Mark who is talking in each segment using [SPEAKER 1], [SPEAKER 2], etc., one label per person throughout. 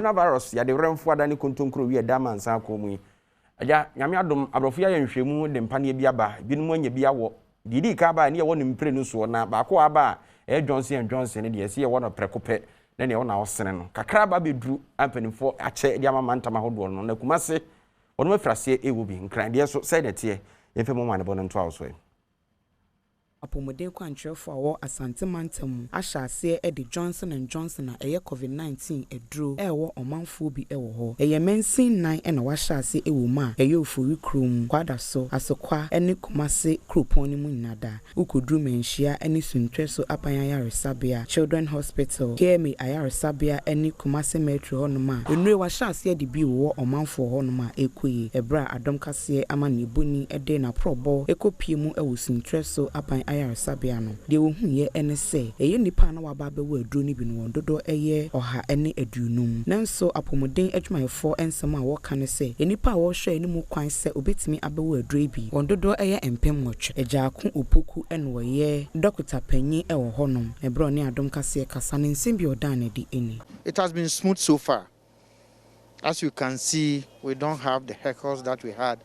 [SPEAKER 1] coronavirus ya de remfo adani kontonkro wi da mansa akomu aja nyame adom abrofo ya nhwemu de mpane bi aba binum anya bi awo didi ka ba ne ye wonu mpre no so na ba ko aba Johnson & Johnson ne de se ye wono prekope na ne wona wosene no kakra ba bedru ampanimfo ache de amama ntama hodo no na kumase wono mafrase ewo bi nkran de so say de te ye femo mane bono nto awso
[SPEAKER 2] Apomodin kwantrefo awo Asante Mantam ahyase e de Johnson & Johnson na eye COVID-19 edro ewo omanfo bi ewo ho eye mensin nan e na wahyase ewo ma eye ofori krom kwada so asokwa ene Kumase kropon ni mu nyinada ukodru menhia ene suntweso apanya yaresabia Children Hospital KMA ayaresabia ene Kumase Metro honoma enure wahyase e de bi wo omanfo honoma ekoye ebra adom kase ama ne boni ede na probo ekopie mu ewo suntweso apanya ayaresabia no de ohun ye ene se eye nipa na waba bewo aduro ni bi no dodo eye oha ene adunum nanso apomodin adwumayefo ensem a wo kan se enipa a wo hwe eni mu kwan se obetimi abewo aduro bi dodo eye empem nwotwe ejaako opoku ene wo ye dokita panyi ewo honom ebro ne adom kase kasa ne nsem bi odan na di eni.
[SPEAKER 3] It has been smooth so far. As you can see, we don't have the heckles that we had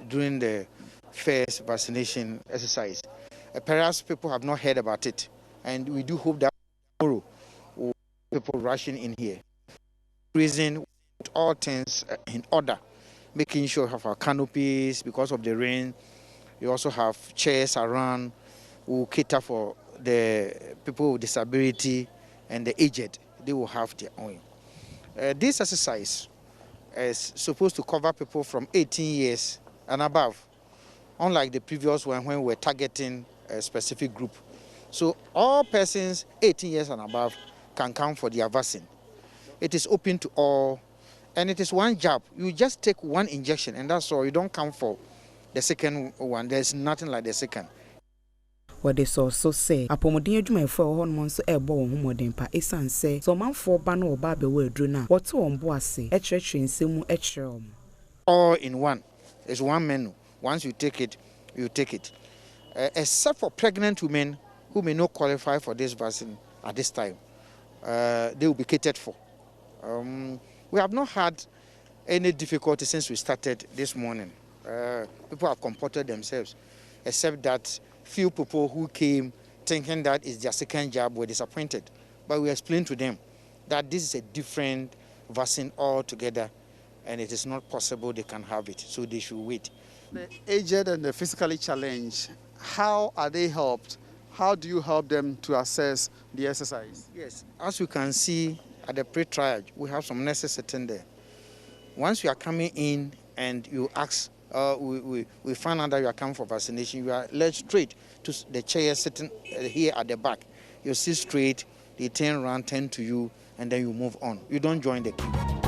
[SPEAKER 3] during the first vaccination exercise. Perhaps people have not heard about it, and we do hope that tomorrow people rushing in here. Reason with all things in order, making sure we have our canopies because of the rain. We also have chairs around who cater for the people with disability and the aged. They will have their own. This exercise is supposed to cover people from 18 years and above, unlike the previous one when we were targeting a specific group. So all persons 18 years and above can come for their vaccine. It is open to all, and it is one jab. You just take one injection, and that's all. You don't come for the second one. There's nothing like the second.
[SPEAKER 2] What they so say apomodin adwumayefo honmo nso ebo won homodin pa esan se so manfo ba na oba be we adru na woto won bo ase ekyerehwe nsemu ekyerem
[SPEAKER 3] all in one. It's one menu. Once you take it, you take it. Except for pregnant women who may not qualify for this vaccine at this time, they will be catered for. We have not had any difficulty since we started this morning. People have comported themselves, except that few people who came thinking that it's their second jab were disappointed. But we explained to them that this is a different vaccine altogether, and it is not possible they can have it, so they should wait.
[SPEAKER 4] The aged and the physically challenged, how are they helped? How do you help them to assess the exercise?
[SPEAKER 3] Yes, as you can see at the pre-triage, we have some nurses sitting there. Once you are coming in and you ask, we find out that you are coming for vaccination, you are led straight to the chair sitting here at the back. You sit straight, they turn around, turn to you, and then you move on. You don't join the queue.